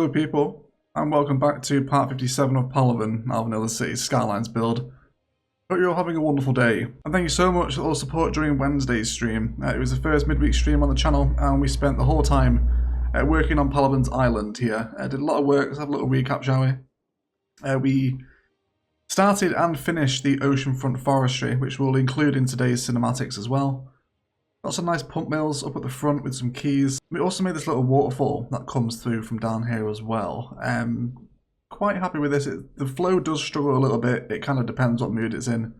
Hello people, and welcome back to part 57 of Palaven, of another Cities Skylines build. Hope you're all having a wonderful day, and thank you so much for all the support during Wednesday's stream. It was the first midweek stream on the channel, and we spent the whole time working on Palaven's island here. Did a lot of work. Let's have a little recap, shall we? We started and finished the oceanfront forestry, which we'll include in today's cinematics as well. Got some nice pump mills up at the front with some keys. We also made this little waterfall that comes through from down here as well. Quite happy with this. The flow does struggle a little bit. It kind of depends what mood it's in.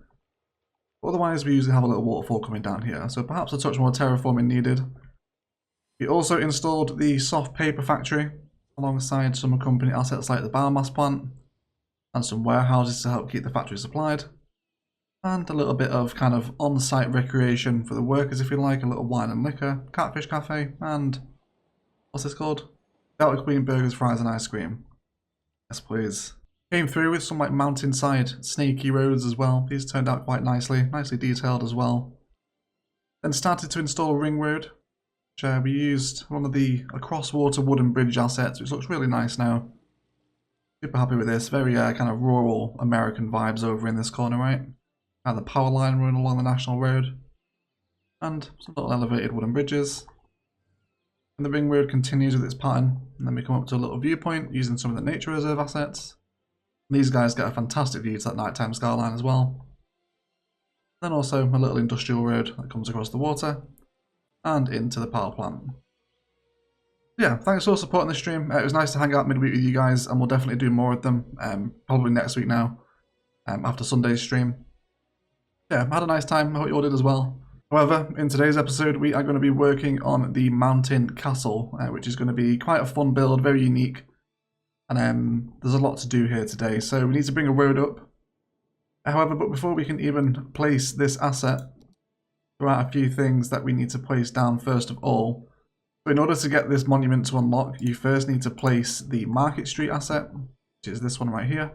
Otherwise, we usually have a little waterfall coming down here, so perhaps a touch more terraforming needed. We also installed the soft paper factory alongside some accompanying assets like the biomass plant and some warehouses to help keep the factory supplied. And a little bit of kind of on-site recreation for the workers, if you like, a little wine and liquor, catfish cafe, and what's this called? Delta Queen burgers, fries, and ice cream. Yes, please. Came through with some like mountainside snaky roads as well. These turned out quite nicely detailed as well. Then started to install a ring road, which we used one of the across-water wooden bridge assets, which looks really nice now. Super happy with this. Very kind of rural American vibes over in this corner, right? And the power line running along the national road, and some little elevated wooden bridges. And the ring road continues with its pattern, and then we come up to a little viewpoint using some of the nature reserve assets. And these guys get a fantastic view to that nighttime skyline as well. Then also a little industrial road that comes across the water and into the power plant. Yeah, thanks for supporting the stream. It was nice to hang out midweek with you guys, and we'll definitely do more of them, probably next week now, after Sunday's stream. Yeah, I had a nice time. I hope you all did as well. However, in today's episode, we are going to be working on the mountain castle, which is going to be quite a fun build, very unique. And there's a lot to do here today, so we need to bring a road up. However, but before we can even place this asset, there are a few things that we need to place down first of all. So in order to get this monument to unlock, you first need to place the Market Street asset, which is this one right here.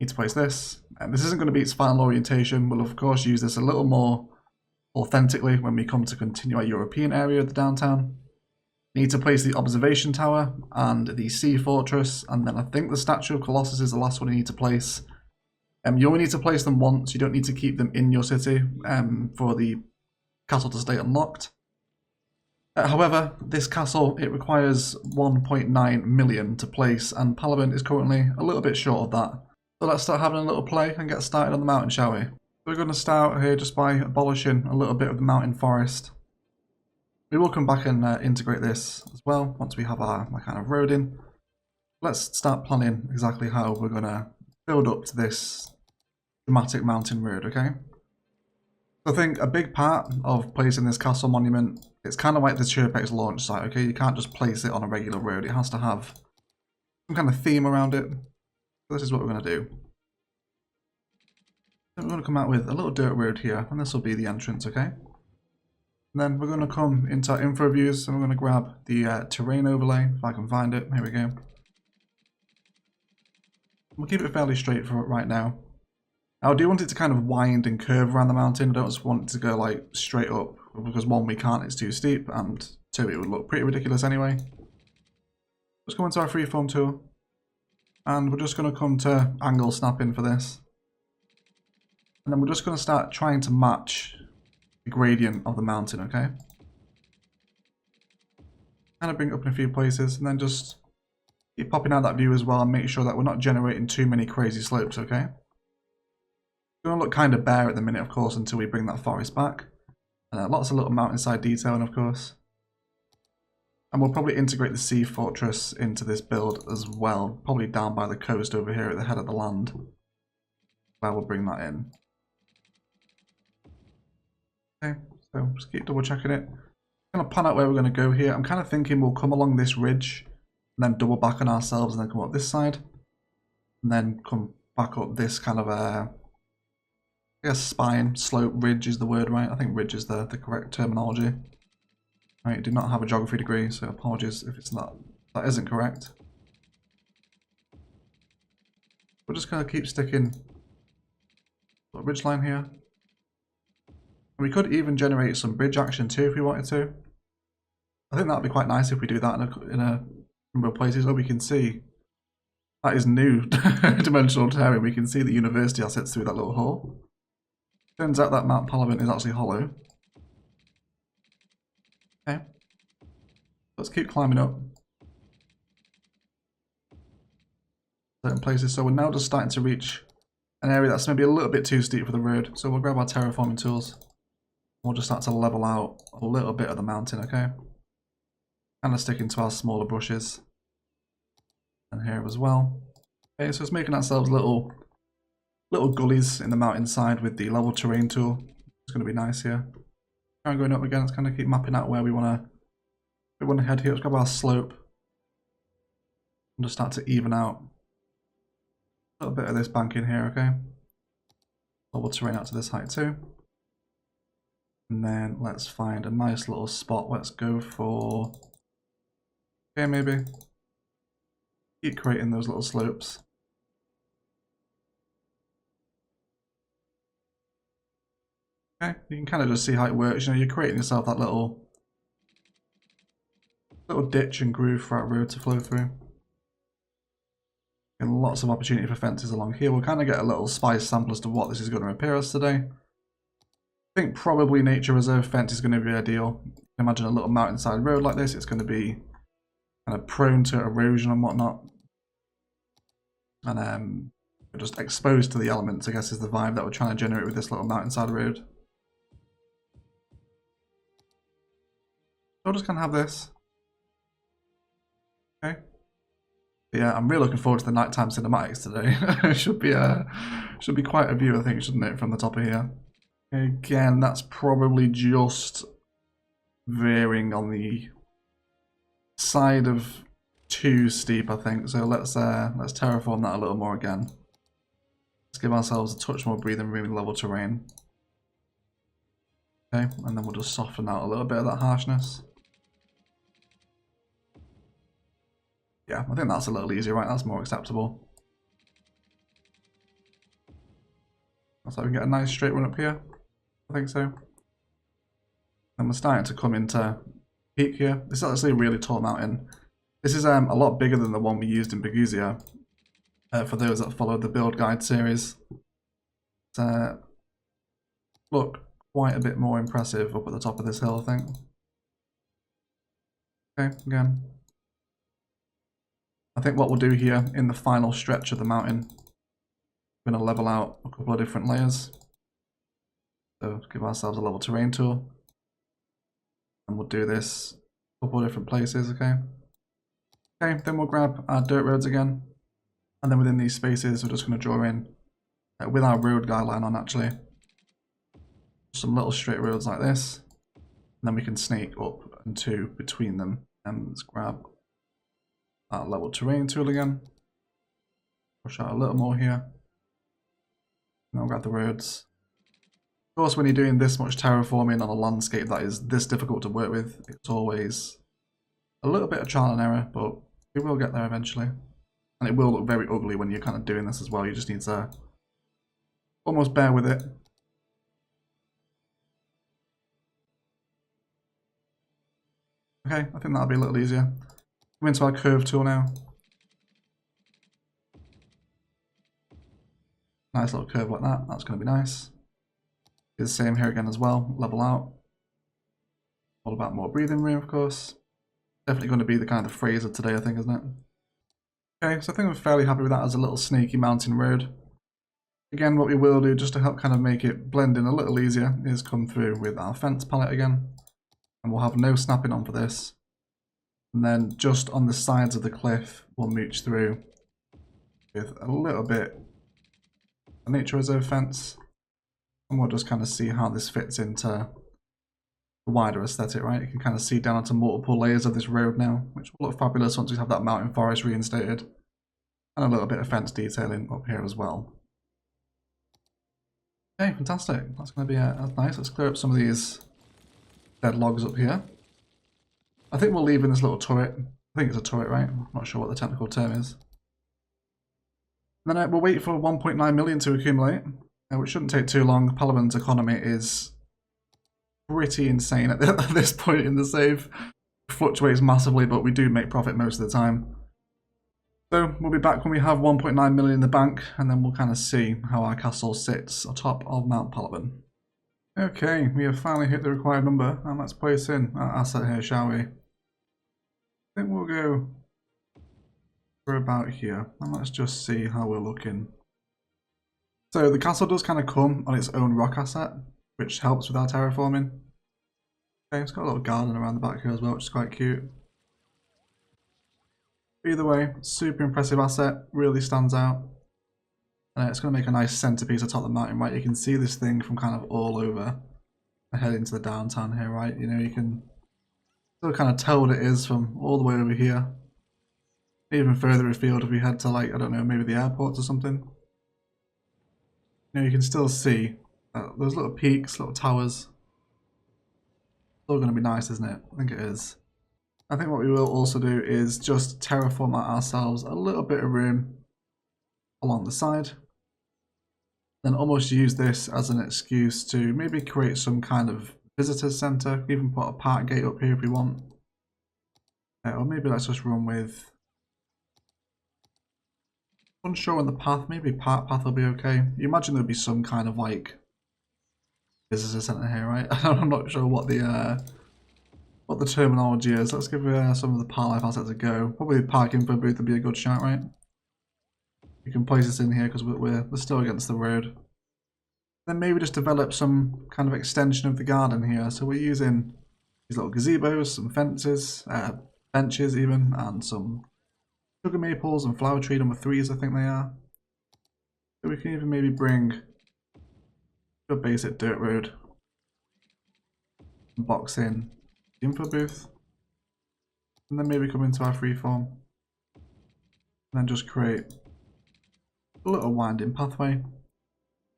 Need to place this, and this isn't going to be its final orientation. We'll of course use this a little more authentically when we come to continue our European area of the downtown. Need to place the observation tower and the sea fortress, and then I think the statue of Colossus is the last one you need to place. You only need to place them once. You don't need to keep them in your city for the castle to stay unlocked. However, this castle, it requires 1.9 million to place, and Palaven is currently a little bit short of that. So let's start having a little play and get started on the mountain, shall we? We're going to start here just by abolishing a little bit of the mountain forest. We will come back and integrate this as well once we have our kind of road in. Let's start planning exactly how we're going to build up to this dramatic mountain road, okay? So I think a big part of placing this castle monument, it's kind of like the Chirpwick's launch site, okay? You can't just place it on a regular road. It has to have some kind of theme around it. This is what we're going to do. Then we're going to come out with a little dirt road here, and this will be the entrance, okay? And then we're going to come into our info views, and we're going to grab the terrain overlay, if I can find it. Here we go. We'll keep it fairly straight for right now. Now, I do want it to kind of wind and curve around the mountain. I don't just want it to go like straight up, because one, we can't, it's too steep, and two, it would look pretty ridiculous anyway. Let's go into our freeform tool. And we're just going to come to angle snapping for this. And then we're just going to start trying to match the gradient of the mountain, okay? Kind of bring it up in a few places, and then just keep popping out that view as well and make sure that we're not generating too many crazy slopes, okay? It's going to look kind of bare at the minute, of course, until we bring that forest back. And lots of little mountainside detailing, of course. And we'll probably integrate the sea fortress into this build as well, probably down by the coast over here at the head of the land, where we'll bring that in. Okay, so just keep double checking it. I'm going to plan out where we're going to go here. I'm kind of thinking we'll come along this ridge, and then double back on ourselves, and then come up this side, and then come back up this kind of I guess spine, slope, ridge is the word, right? I think ridge is the correct terminology. I do not have a geography degree, so apologies if it's not, that isn't correct. We're just going to keep sticking a ridge line here. We could even generate some bridge action too if we wanted to. I think that would be quite nice if we do that in a number of places. Oh, we can see. That is new dimensional terrain. We can see the university assets through that little hole. Turns out that Mount Palaven is actually hollow. Okay. Let's keep climbing up. Certain places. So we're now just starting to reach an area that's maybe a little bit too steep for the road. So we'll grab our terraforming tools. We'll just start to level out a little bit of the mountain, okay? Kind of sticking to our smaller brushes. And here as well. Okay, so it's making ourselves little gullies in the mountainside with the level terrain tool. It's going to be nice here. Try going up again. Let's kind of keep mapping out where we want to head here. Let's grab our slope and just start to even out a little bit of this bank in here. Okay, level terrain out to this height too. And then let's find a nice little spot. Let's go for, okay, maybe keep creating those little slopes. Okay, you can kind of just see how it works. You know, you're creating yourself that little ditch and groove for that road to flow through. And lots of opportunity for fences along here. We'll kind of get a little spice sample as to what this is going to appear as today. I think probably nature reserve fence is going to be ideal. Imagine a little mountainside road like this. It's going to be kind of prone to erosion and whatnot. And just exposed to the elements, I guess, is the vibe that we're trying to generate with this little mountainside road. I'll just kind of have this. Okay. Yeah, I'm really looking forward to the nighttime cinematics today. It should be quite a view, I think, shouldn't it, from the top of here. Again, that's probably just veering on the side of too steep, I think. So let's terraform that a little more again. Let's give ourselves a touch more breathing room in level terrain. Okay, and then we'll just soften out a little bit of that harshness. Yeah, I think that's a little easier, right? That's more acceptable. So we can get a nice straight run up here. I think so. And we're starting to come into peak here. This is actually a really tall mountain. This is a lot bigger than the one we used in Beguzia. For those that followed the build guide series. Look quite a bit more impressive up at the top of this hill, I think. Okay, again. I think what we'll do here in the final stretch of the mountain, we're going to level out a couple of different layers. So give ourselves a level terrain tool. And we'll do this a couple of different places, okay? Okay, then we'll grab our dirt roads again. And then within these spaces, we're just going to draw in, with our road guideline on actually, some little straight roads like this. And then we can snake up and two between them. And let's grab our level terrain tool again. Push out a little more here. Now grab the roads. Of course, when you're doing this much terraforming on a landscape that is this difficult to work with, it's always a little bit of trial and error, but we will get there eventually. And it will look very ugly when you're kind of doing this as well. You just need to almost bear with it. Okay, I think that'll be a little easier. Come into our curve tool now. Nice little curve like that. That's going to be nice. Do the same here again as well. Level out. All about more breathing room, of course. Definitely going to be the kind of phrase of today, I think, isn't it? Okay, so I think I'm fairly happy with that as a little snaky mountain road. Again, what we will do, just to help kind of make it blend in a little easier, is come through with our fence palette again. And we'll have no snapping on for this. And then just on the sides of the cliff, we'll mooch through with a little bit of nature reserve fence. And we'll just kind of see how this fits into the wider aesthetic, right? You can kind of see down into multiple layers of this road now, which will look fabulous once we have that mountain forest reinstated. And a little bit of fence detailing up here as well. Okay, fantastic. That's going to be that's nice. Let's clear up some of these dead logs up here. I think we'll leave in this little turret. I think it's a turret, right? I'm not sure what the technical term is. And then we'll wait for 1.9 million to accumulate, which shouldn't take too long. Palaven's economy is pretty insane at this point in the save. fluctuates massively, but we do make profit most of the time. So we'll be back when we have 1.9 million in the bank, and then we'll kind of see how our castle sits atop of Mount Palaven. Okay, we have finally hit the required number, and let's place in our asset here, shall we? I think we'll go for about here, and let's just see how we're looking. So the castle does kind of come on its own rock asset, which helps with our terraforming. Okay, it's got a little garden around the back here as well, which is quite cute. Either way, super impressive asset, really stands out. And it's going to make a nice centerpiece atop the mountain, right? You can see this thing from kind of all over and head into the downtown here, right? You know, you can still kind of tell what it is from all the way over here. Even further afield if we head to, like, I don't know, maybe the airports or something. You know, you can still see those little peaks, little towers. Still going to be nice, isn't it? I think it is. I think what we will also do is just terraform ourselves a little bit of room along the side. Then almost use this as an excuse to maybe create some kind of visitor center. Even put a park gate up here if we want. Or maybe let's just run with... Unsure on the path, maybe park path will be okay. You imagine there'll be some kind of like visitor center here, right? I'm not sure what the terminology is. Let's give some of the park life assets a go. Probably the park info booth would be a good shout, right? You can place this in here because we're still against the road. Then maybe just develop some kind of extension of the garden here. So we're using these little gazebos, some fences, benches even, and some sugar maples and flower tree number 3s, I think they are. So we can even maybe bring a basic dirt road and box in the info booth. And then maybe come into our freeform. And then just create a little winding pathway.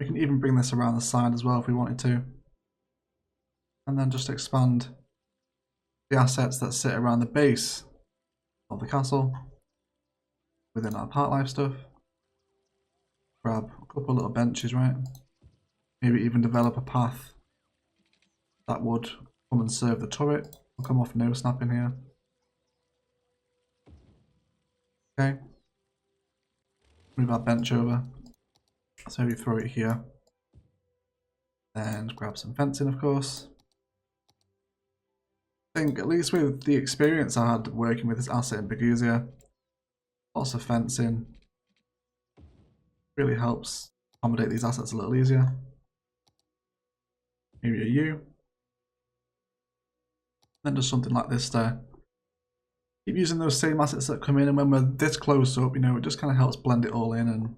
We can even bring this around the side as well if we wanted to. And then just expand the assets that sit around the base of the castle within our park life stuff. Grab a couple of little benches, right? Maybe even develop a path that would come and serve the turret. We'll come off no snapping here. Okay. Move our bench over. So maybe throw it here. And grab some fencing, of course. I think, at least with the experience I had working with this asset in Bergusia, lots of fencing really helps accommodate these assets a little easier. Maybe a U. Then just something like this there. Keep using those same assets that come in, and when we're this close up, you know, it just kind of helps blend it all in and kind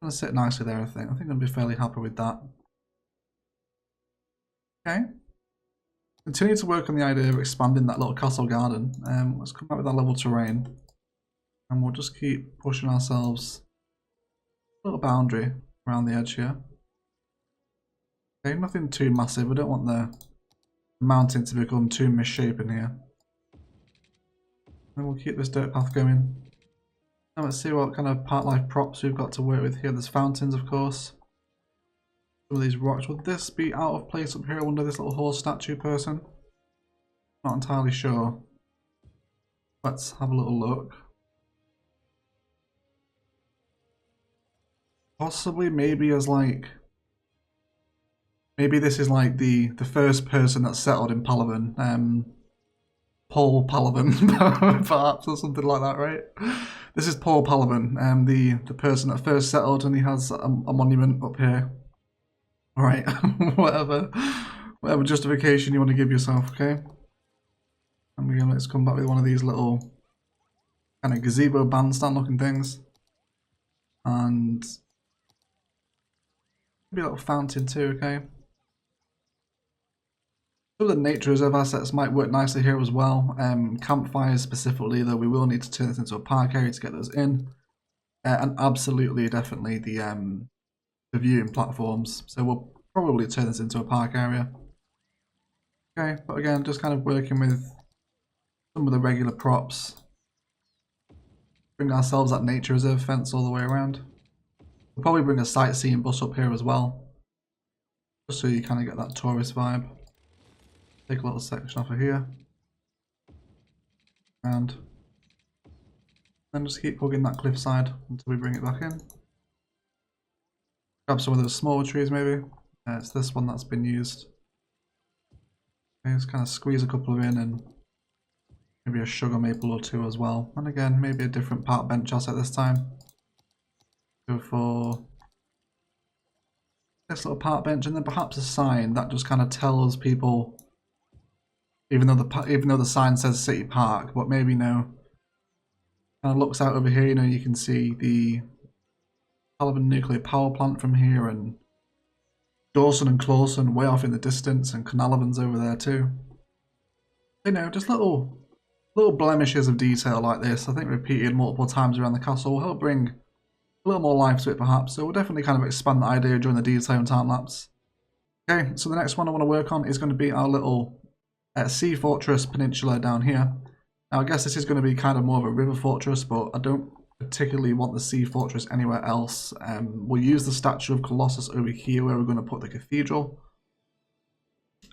of sit nicely there, I think. I think I'll be fairly happy with that. Okay. Continue to work on the idea of expanding that little castle garden. Let's come back with our level terrain. And we'll just keep pushing ourselves a little boundary around the edge here. Okay, nothing too massive. I don't want the mountain to become too misshapen here. And we'll keep this dirt path going. Now let's see what kind of park life props we've got to work with here. There's fountains, of course. Some of these rocks. Would this be out of place up here under this little horse statue person? Not entirely sure. Let's have a little look. Possibly, maybe as like... Maybe this is like the first person that settled in Palaven. Paul Palaven, perhaps, or something like that, right? This is Paul Palaven, the person that first settled, and he has a monument up here. Alright, whatever justification you want to give yourself, okay? And again, let's come back with one of these little kind of gazebo bandstand looking things. And maybe a little fountain too, okay? Some of the nature reserve assets might work nicely here as well. Campfires specifically, though, we will need to turn this into a park area to get those in. And absolutely, definitely the viewing platforms. So we'll probably turn this into a park area. Okay, but again, just kind of working with some of the regular props. Bring ourselves that nature reserve fence all the way around. We'll probably bring a sightseeing bus up here as well. Just so you kind of get that tourist vibe. Take a little section off of here. And then just keep hugging that cliffside until we bring it back in. Grab some of those smaller trees maybe. It's this one that's been used. Okay, just kind of squeeze a couple of in and maybe a sugar maple or two as well. And again, maybe a different park bench asset this time. Go for this little park bench and then perhaps a sign that just kind of tells people, even though the sign says City Park, but maybe no. Kind of looks out over here, you know, you can see the Palaven nuclear power plant from here, and Dawson and Clawson way off in the distance, and Carnarvon's over there too. You know, just little blemishes of detail like this, I think repeated multiple times around the castle, will help bring a little more life to it perhaps. So we'll definitely kind of expand the idea during the detail and time lapse. Okay, so the next one I want to work on is going to be our little sea fortress peninsula down here. Now I guess this is going to be kind of more of a river fortress, but I don't particularly want the sea fortress anywhere else. We'll use the statue of Colossus over here where we're going to put the cathedral.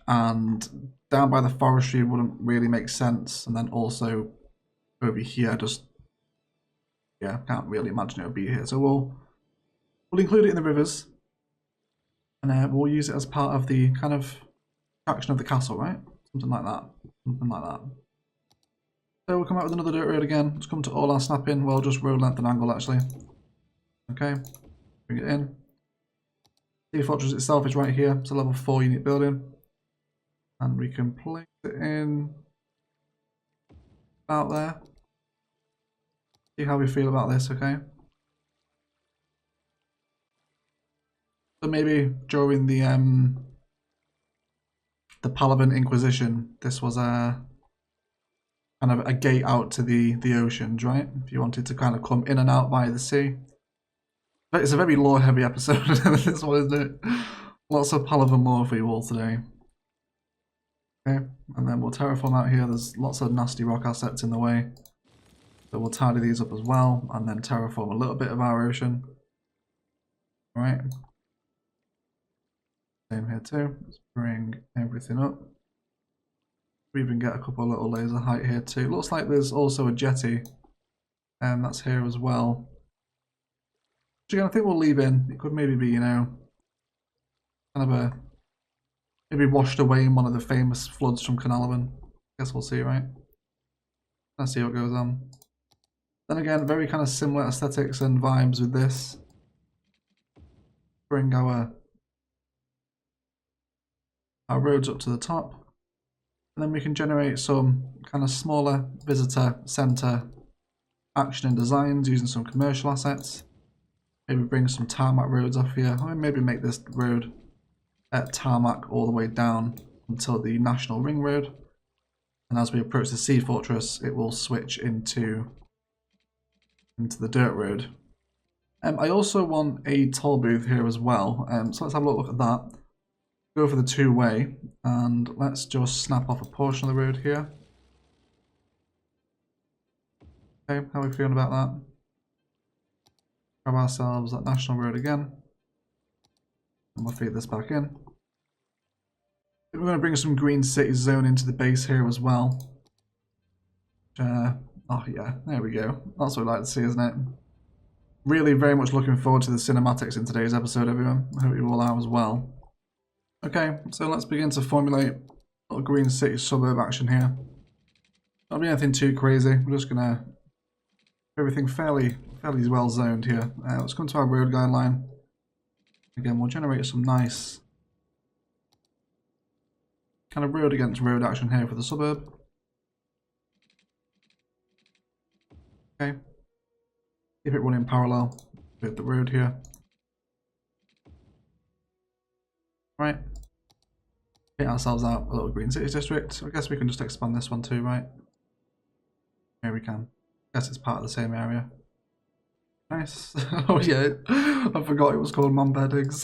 And down by the forestry wouldn't really make sense. And then also over here, just, yeah, can't really imagine it would be here. So we'll include it in the rivers. And we'll use it as part of the kind of attraction of the castle, right? Something like that. Something like that. So we'll come out with another dirt road again. Let's come to all our snapping. Well, just road length and angle actually. Okay, bring it in. The fortress itself is right here. It's a level 4 unit building. And we can place it in about there. See how we feel about this, okay? So maybe during the Palaven Inquisition, this was a kind of a gate out to the oceans, right? If you wanted to kind of come in and out by the sea. But it's a very lore heavy episode, this one, isn't it? Lots of Palaven lore for you all today. Okay, and then we'll terraform out here. There's lots of nasty rock assets in the way. So we'll tidy these up as well, and then terraform a little bit of our ocean. Alright. Same here too. Let's bring everything up. We even get a couple of little layers of height here too. Looks like there's also a jetty, and that's here as well. Which again, I think we'll leave in. It could maybe be, you know, kind of a maybe washed away in one of the famous floods from Carnarvon. Guess we'll see, right? Let's see what goes on. Then again, very kind of similar aesthetics and vibes with this. Bring our roads up to the top. And then we can generate some kind of smaller visitor center action and designs using some commercial assets. Maybe bring some tarmac roads off here. Or maybe make this road tarmac all the way down until the National Ring Road. And as we approach the Sea Fortress, it will switch into the dirt road. I also want a toll booth here as well. So let's have a look at that. Go for the two-way, and let's just snap off a portion of the road here. Okay, how are we feeling about that? Grab ourselves that National Road again. And we'll feed this back in. We're going to bring some green city zone into the base here as well. Oh yeah, there we go. That's what we like to see, isn't it? Really very much looking forward to the cinematics in today's episode, everyone. I hope you all are as well. Okay, so let's begin to formulate a little green city suburb action here. Not be anything too crazy. We're just gonna everything fairly well zoned here. Let's come to our road guideline. Again, we'll generate some nice kind of road against road action here for the suburb. Okay, keep it running parallel with the road here. Right, get ourselves out a little green cities district. I guess we can just expand this one too, right? Here we can. Guess it's part of the same area. Nice. Oh yeah, I forgot it was called Mambeddings.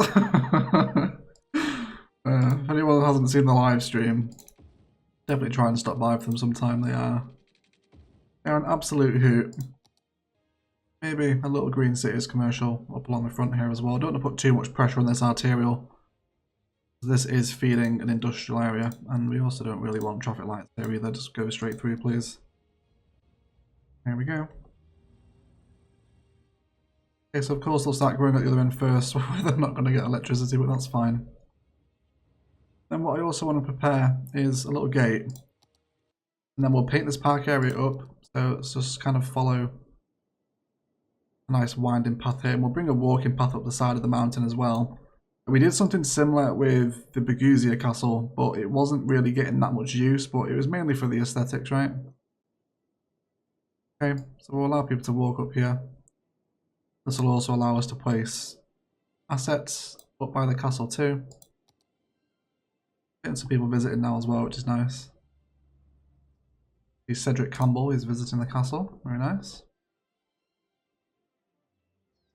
If anyone hasn't seen the live stream, definitely try and stop by for them sometime. They're an absolute hoot. Maybe a little green cities commercial up along the front here as well. I don't want to put too much pressure on this arterial. This is feeding an industrial area, and we also don't really want traffic lights there either. Just go straight through, please. There we go. Okay, so of course they'll start growing at the other end first, where they're not going to get electricity, but that's fine. Then what I also want to prepare is a little gate. And then we'll paint this park area up, so it's just kind of follow a nice winding path here. And we'll bring a walking path up the side of the mountain as well. We did something similar with the Berguzia castle, but it wasn't really getting that much use, but it was mainly for the aesthetics, right? Okay, so we'll allow people to walk up here. This will also allow us to place assets up by the castle too. Getting some people visiting now as well, which is nice. Cedric Campbell is visiting the castle, very nice.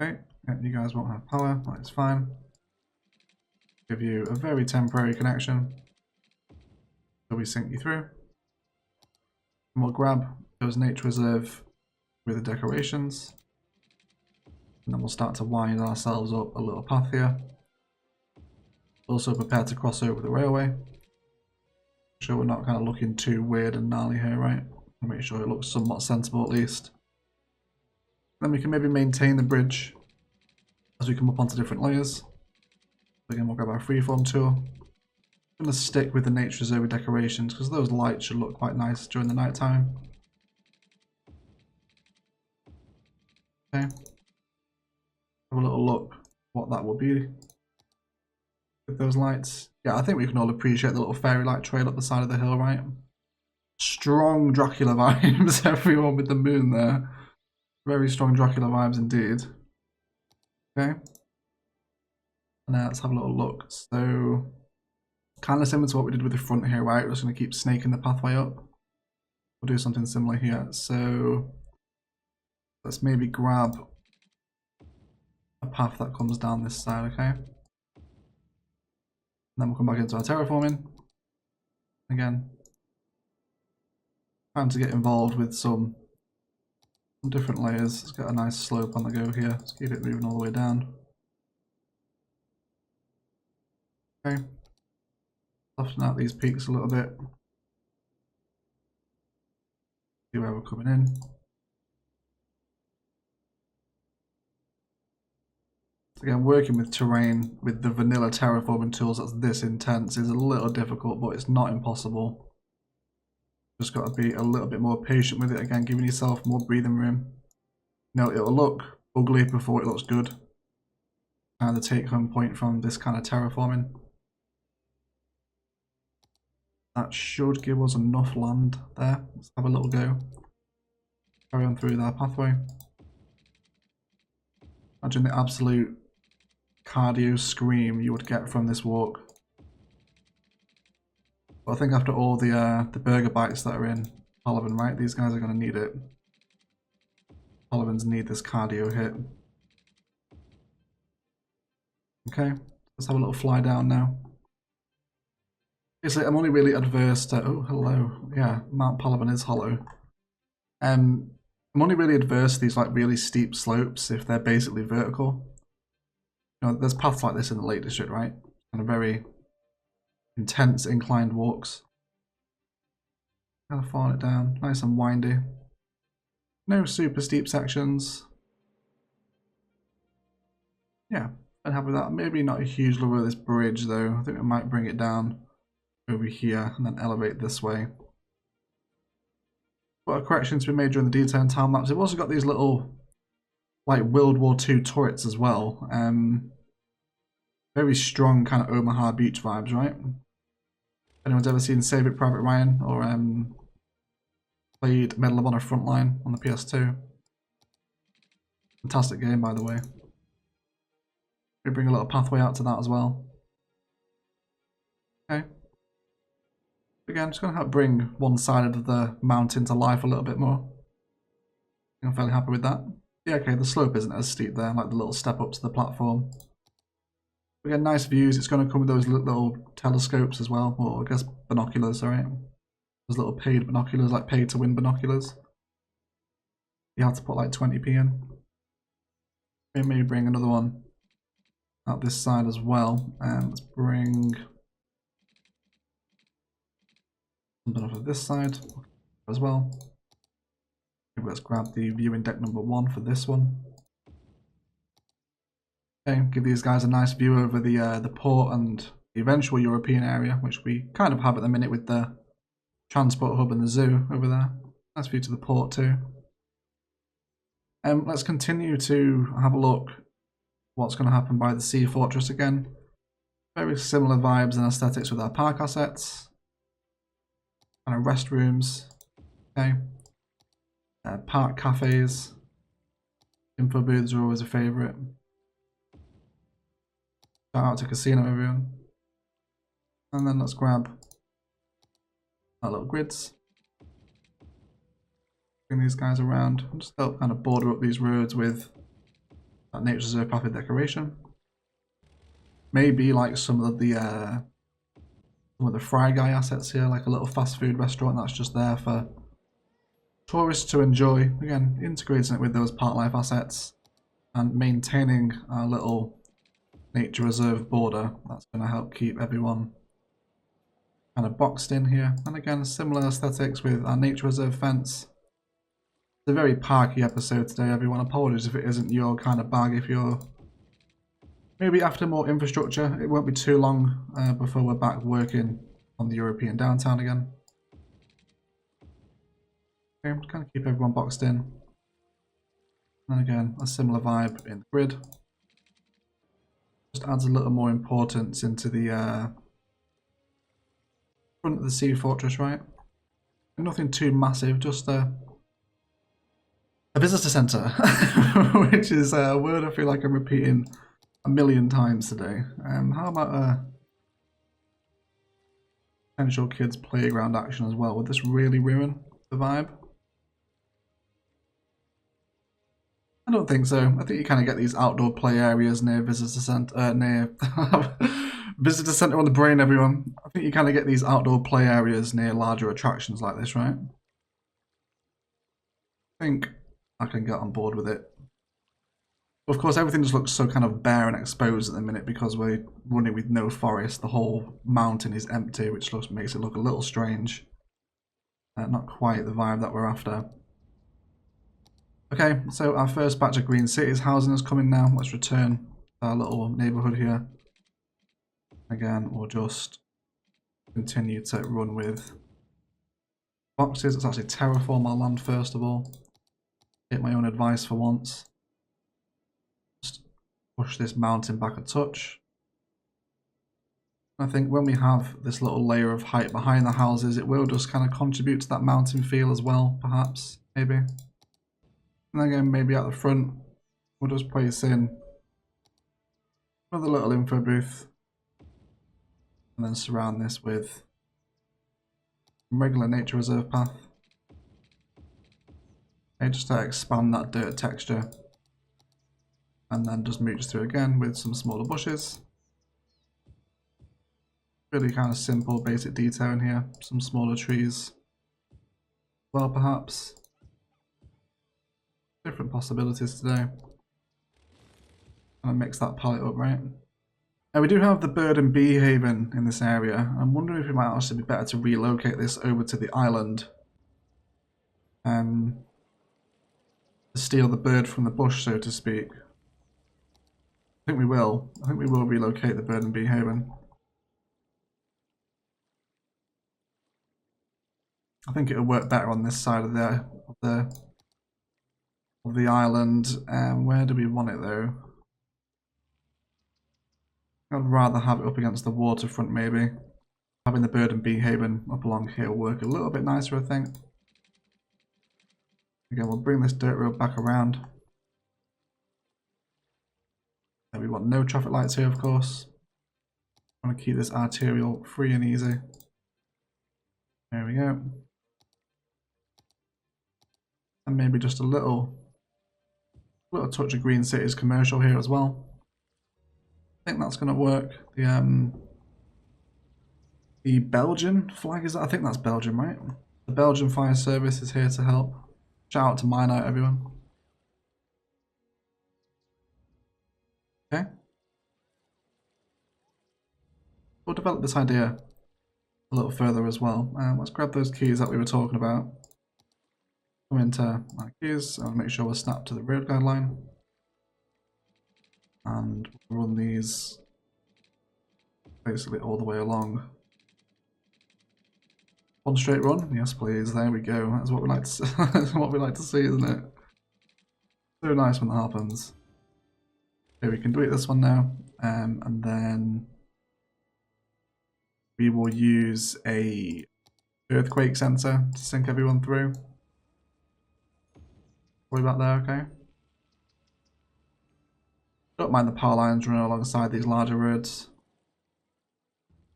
Okay, yeah, you guys won't have power, that's fine. Give you a very temporary connection till we sync you through. And we'll grab those nature reserve with the decorations. And then we'll start to wind ourselves up a little path here. Also prepare to cross over the railway. Make sure we're not kind of looking too weird and gnarly here, right? Make sure it looks somewhat sensible at least. Then we can maybe maintain the bridge as we come up onto different layers. Again, we'll grab our freeform tool. I'm going to stick with the nature reserve decorations because those lights should look quite nice during the night time. Okay. Have a little look what that will be with those lights. Yeah, I think we can all appreciate the little fairy light trail up the side of the hill, right? Strong Dracula vibes, everyone with the moon there. Very strong Dracula vibes indeed. Okay. And now let's have a little look. So, kind of similar to what we did with the front here, right? We're just going to keep snaking the pathway up. We'll do something similar here. So, let's maybe grab a path that comes down this side, okay? And then we'll come back into our terraforming. Again, time to get involved with some different layers. Let's get a nice slope on the go here. Let's keep it moving all the way down. Okay. Soften out these peaks a little bit. See where we're coming in. Again, working with terrain with the vanilla terraforming tools that's this intense is a little difficult, but it's not impossible. Just got to be a little bit more patient with it. Again, giving yourself more breathing room. You know, it'll look ugly before it looks good. And the take-home point from this kind of terraforming. That should give us enough land there. Let's have a little go. Carry on through that pathway. Imagine the absolute cardio scream you would get from this walk. But I think after all the burger bites that are in Palaven, right, these guys are going to need it. Palavens need this cardio hit. Okay, let's have a little fly down now. Basically, I'm only really adverse to... Oh, hello. Yeah, Mount Palaven is hollow. I'm only really adverse to these like really steep slopes if they're basically vertical. You know, there's paths like this in the Lake District, right? Kind of very intense inclined walks. Kind of falling it down, nice and windy. No super steep sections. Yeah, I'm happy with that. Maybe not a huge love of this bridge though. I think we might bring it down over here and then elevate this way. But a correction to be made during the detail and time lapse. We've also got these little like World War II turrets as well. Very strong kind of Omaha beach vibes, right? Anyone's ever seen Save It Private Ryan or played Medal of Honor Frontline on the PS2? Fantastic game, by the way. We bring a little pathway out to that as well. Okay. Again, just going to help bring one side of the mountain to life a little bit more. I'm fairly happy with that. Yeah, okay, the slope isn't as steep there, like the little step up to the platform. Again, nice views. It's going to come with those little telescopes as well, or I guess binoculars, alright? Those little paid binoculars, like paid to win binoculars. You have to put like 20p in. Maybe bring another one out this side as well. And let's bring something off of this side as well. Maybe let's grab the viewing deck number 1 for this one. Okay, give these guys a nice view over the port and the eventual European area, which we kind of have at the minute with the transport hub and the zoo over there. Nice view to the port too. Let's continue to have a look what's going to happen by the Sea Fortress again. Very similar vibes and aesthetics with our park assets. Kind of restrooms. Okay. Park cafes. Info booths are always a favourite. Shout out to Casino, everyone. And then let's grab our little grids. Bring these guys around and just help kind of border up these roads with that nature reserve pathway decoration. Maybe like some of the Fry Guy assets here, like a little fast food restaurant that's just there for tourists to enjoy. Again, integrating it with those park life assets and maintaining our little nature reserve border. That's going to help keep everyone kind of boxed in here. And again, similar aesthetics with our nature reserve fence. It's a very parky episode today, everyone. Apologies if it isn't your kind of bag. If you're maybe after more infrastructure, it won't be too long before we're back working on the European downtown again. Okay, kind of keep everyone boxed in. And again, a similar vibe in the grid. Just adds a little more importance into the front of the Sea Fortress, right? Nothing too massive, just a visitor centre, which is a word I feel like I'm repeating a million times today. How about a potential kids playground action as well? Would this really ruin the vibe? I don't think so. I think you kind of get these outdoor play areas near visitor centre, visitor centre on the brain, everyone. I think you kind of get these outdoor play areas near larger attractions like this, right? I think I can get on board with it. Of course, everything just looks so kind of bare and exposed at the minute because we're running with no forest. The whole mountain is empty, which makes it look a little strange. Not quite the vibe that we're after. Okay, so our first batch of green cities housing is coming now. Let's return our little neighbourhood here. Again, we'll just continue to run with boxes. Let's actually terraform our land first of all. Take my own advice for once. Just push this mountain back a touch. I think when we have this little layer of height behind the houses, it will just kind of contribute to that mountain feel as well, perhaps, maybe. And again, maybe at the front, we'll just place in another little info booth. And then surround this with a regular nature reserve path. Okay, just to expand that dirt texture. And then just mooch through again with some smaller bushes. Really kind of simple, basic detail in here. Some smaller trees. Well, perhaps. Different possibilities today. Kind of mix that palette up, right? Now we do have the bird and bee haven in this area. I'm wondering if it might actually be better to relocate this over to the island. To steal the bird from the bush, so to speak. I think we will. I think we will relocate the bird and bee haven. I think it'll work better on this side of the island. Where do we want it though? I'd rather have it up against the waterfront maybe. Having the bird and bee haven up along here will work a little bit nicer, I think. Again, we'll bring this dirt road back around. And we want no traffic lights here, of course. I want to keep this arterial free and easy. There we go. And maybe just a little touch of Green Cities commercial here as well. I think that's going to work. The Belgian flag is, I think that's Belgium, right? The Belgian Fire Service is here to help. Shout out to Mine Out, everyone. Okay. We'll develop this idea a little further as well. Let's grab those keys that we were talking about. Come into my keys and make sure we're snapped to the road guideline. And run these basically all the way along. One straight run, yes please, there we go. That's what we like to that's what we like to see, isn't it? So nice when that happens. Okay, we can delete this one now, and then we will use a earthquake sensor to sync everyone through. Way back there, okay? Don't mind the power lines running alongside these larger roads.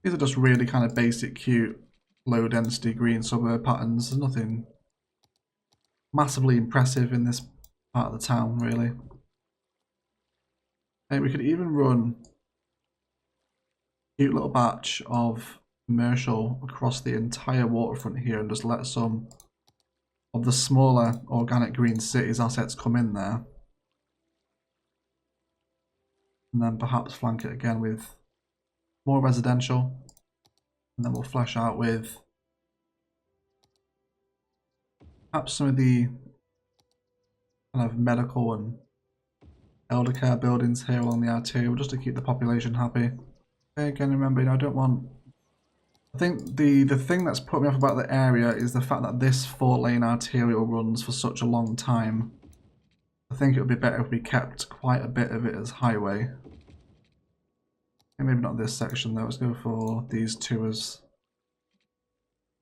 These are just really kind of basic, cute, low density green suburb patterns. There's nothing massively impressive in this part of the town, really. And we could even run a cute little batch of commercial across the entire waterfront here and just let some of the smaller organic green cities assets come in there. And then perhaps flank it again with more residential. And then we'll flesh out with perhaps some of the kind of medical and elder care buildings here along the arterial, just to keep the population happy. Okay, again, remember, I don't want... I think the thing that's put me off about the area is the fact that this 4-lane arterial runs for such a long time. I think it would be better if we kept quite a bit of it as highway. Okay, maybe not this section though, let's go for these two as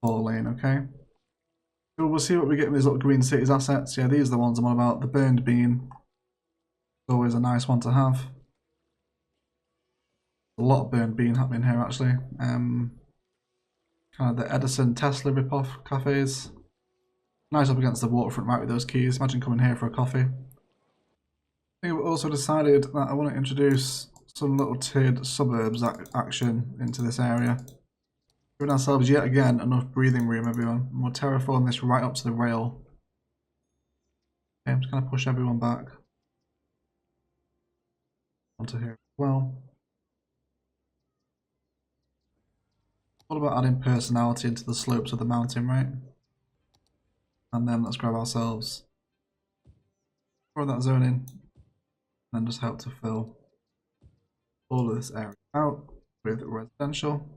4-lane, okay? So we'll see what we get with these little green cities assets. Yeah, these are the ones I'm on about. The burned bean. Always a nice one to have. A lot of burned bean happening here actually. Kind of the Edison Tesla rip-off cafes. Nice up against the waterfront right with those keys. Imagine coming here for a coffee. I think we've also decided that I want to introduce some little tiered suburbs action into this area. Giving ourselves yet again enough breathing room, everyone. And we'll terraform this right up to the rail. Okay, I'm just going to push everyone back onto here as well. All about adding personality into the slopes of the mountain, right? And then let's grab ourselves, throw that zone in, and just help to fill all of this area out with residential.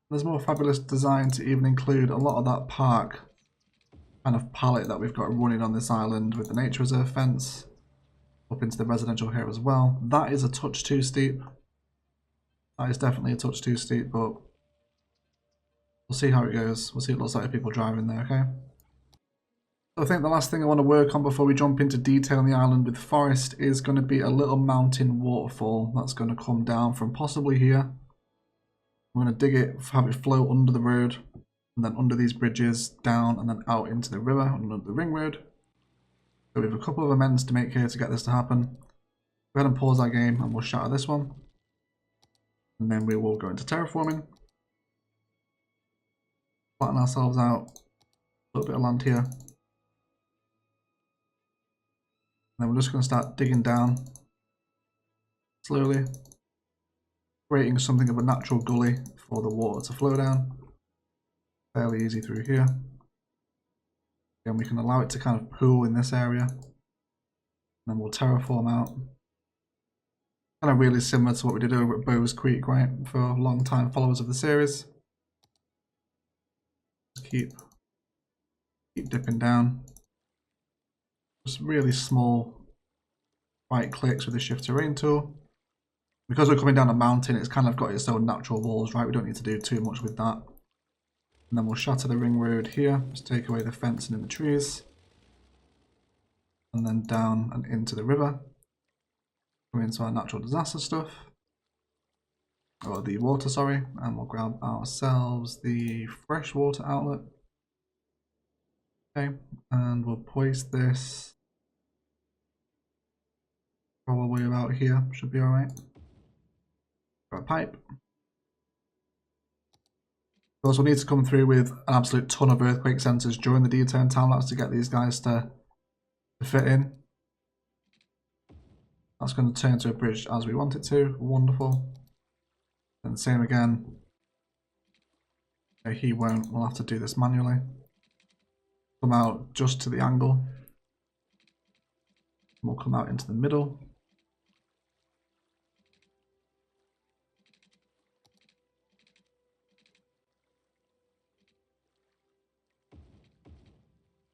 There's more fabulous design to even include a lot of that park kind of palette that we've got running on this island with the nature reserve fence up into the residential here as well. That is a touch too steep. That is definitely a touch too steep, but we'll see how it goes. We'll see what it looks like if people driving there, okay? So I think the last thing I want to work on before we jump into detail on the island with forest is going to be a little mountain waterfall that's going to come down from possibly here. I'm going to dig it, have it flow under the road, and then under these bridges, down, and then out into the river, under the ring road. So we have a couple of amends to make here to get this to happen. Go ahead and pause our game, and we'll shatter this one. And then we will go into terraforming. Flatten ourselves out, a little bit of land here. And then we're just going to start digging down slowly, creating something of a natural gully for the water to flow down. Fairly easy through here. And we can allow it to kind of pool in this area. And then we'll terraform out. Kind of really similar to what we did over at Bowes Creek, right? For long time followers of the series. Just keep dipping down. Just really small right clicks with the shift terrain tool. Because we're coming down a mountain, it's kind of got its own natural walls, right? We don't need to do too much with that. And then we'll shatter the ring road here. Just take away the fencing in the trees. And then down and into the river. Come into our natural disaster stuff. Or the water, sorry. And we'll grab ourselves the freshwater outlet. Okay. And we'll place this probably about here. Should be alright. Got a pipe. Of course, we'll need to come through with an absolute ton of earthquake sensors during the D-turn time-lapse to get these guys to fit in. That's going to turn to a bridge as we want it to. Wonderful. And same again. Okay, he won't. We'll have to do this manually. come out just to the angle. We'll come out into the middle.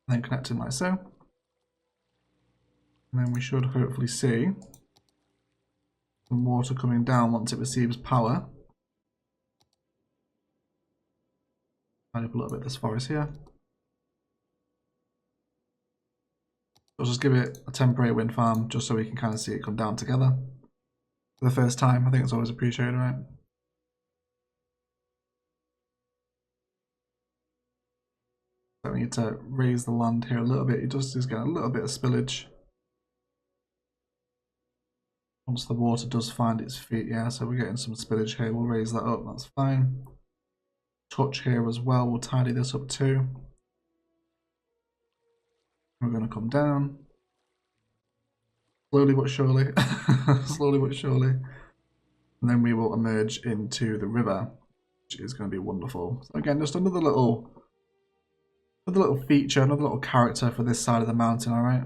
And then connect it like so. And then we should hopefully see some water coming down once it receives power. Tidy up a little bit of this forest here. I'll just give it a temporary wind farm just so we can kind of see it come down together for the first time. I think it's always appreciated, right? So we need to raise the land here a little bit. It just is getting a little bit of spillage. Once the water does find its feet, yeah, so we're getting some spillage here. We'll raise that up, that's fine. Touch here as well, we'll tidy this up too. We're going to come down. Slowly but surely. Slowly but surely. And then we will emerge into the river, which is going to be wonderful. So again, just another little feature, another little character for this side of the mountain, alright?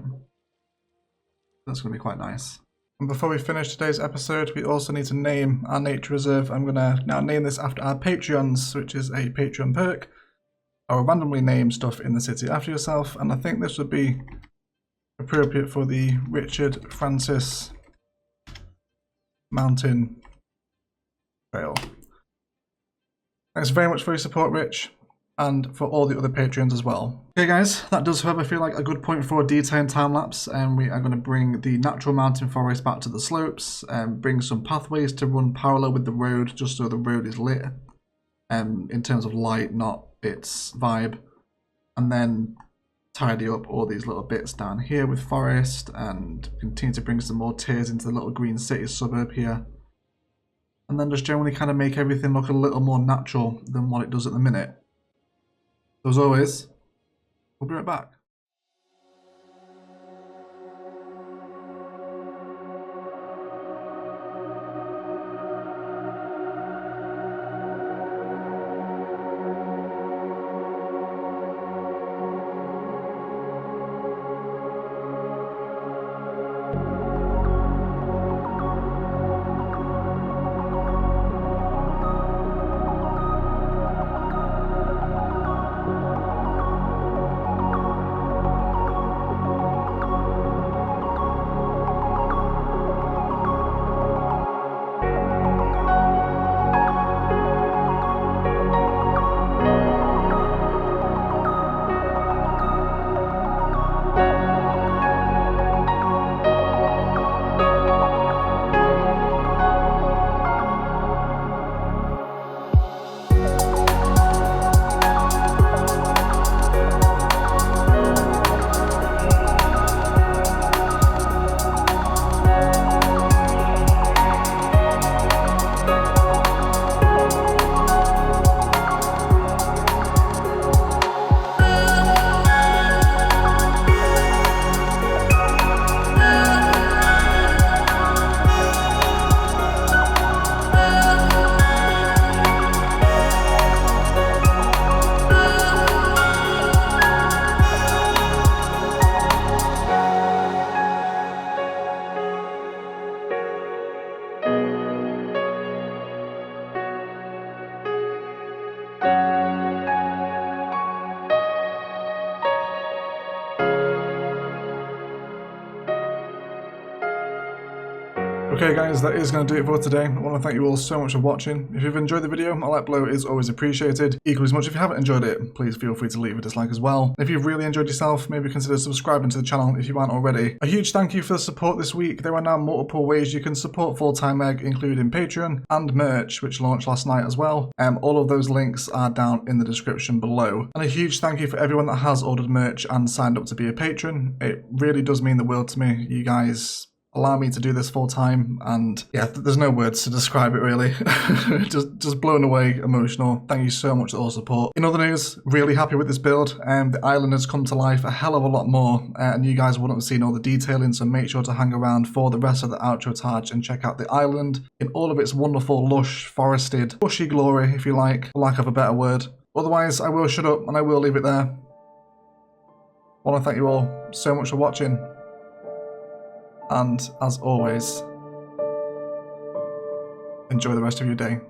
That's going to be quite nice. And before we finish today's episode, we also need to name our nature reserve. I'm going to now name this after our Patreons, which is a Patreon perk. I will randomly name stuff in the city after yourself, and I think this would be appropriate for the Richard Francis Mountain Trail. Thanks very much for your support, Rich, and for all the other Patreons as well. Okay guys, that does however feel like a good point for a detailing time-lapse, and we are going to bring the natural mountain forest back to the slopes, and bring some pathways to run parallel with the road, just so the road is lit, in terms of light, not its vibe, and then tidy up all these little bits down here with forest, and continue to bring some more tiers into the little green city suburb here, and then just generally kind of make everything look a little more natural than what it does at the minute. So as always, we'll be right back. Okay guys, that is going to do it for today. I want to thank you all so much for watching. If you've enjoyed the video, a like below is always appreciated. Equally as much if you haven't enjoyed it, please feel free to leave a dislike as well. If you've really enjoyed yourself, maybe consider subscribing to the channel if you aren't already. A huge thank you for the support this week. There are now multiple ways you can support Full-Time Meg, including Patreon and merch, which launched last night as well. All of those links are down in the description below. And a huge thank you for everyone that has ordered merch and signed up to be a patron. It really does mean the world to me. You guys allow me to do this full time, and yeah, there's no words to describe it really. just blown away, emotional. Thank you so much for all support. In other news, really happy with this build. The island has come to life a hell of a lot more, and you guys wouldn't have seen all the detailing, so make sure to hang around for the rest of the outro targe and check out the island in all of its wonderful, lush, forested, bushy glory, if you like, for lack of a better word. Otherwise, I will shut up and I will leave it there. I want to thank you all so much for watching. And as always, enjoy the rest of your day.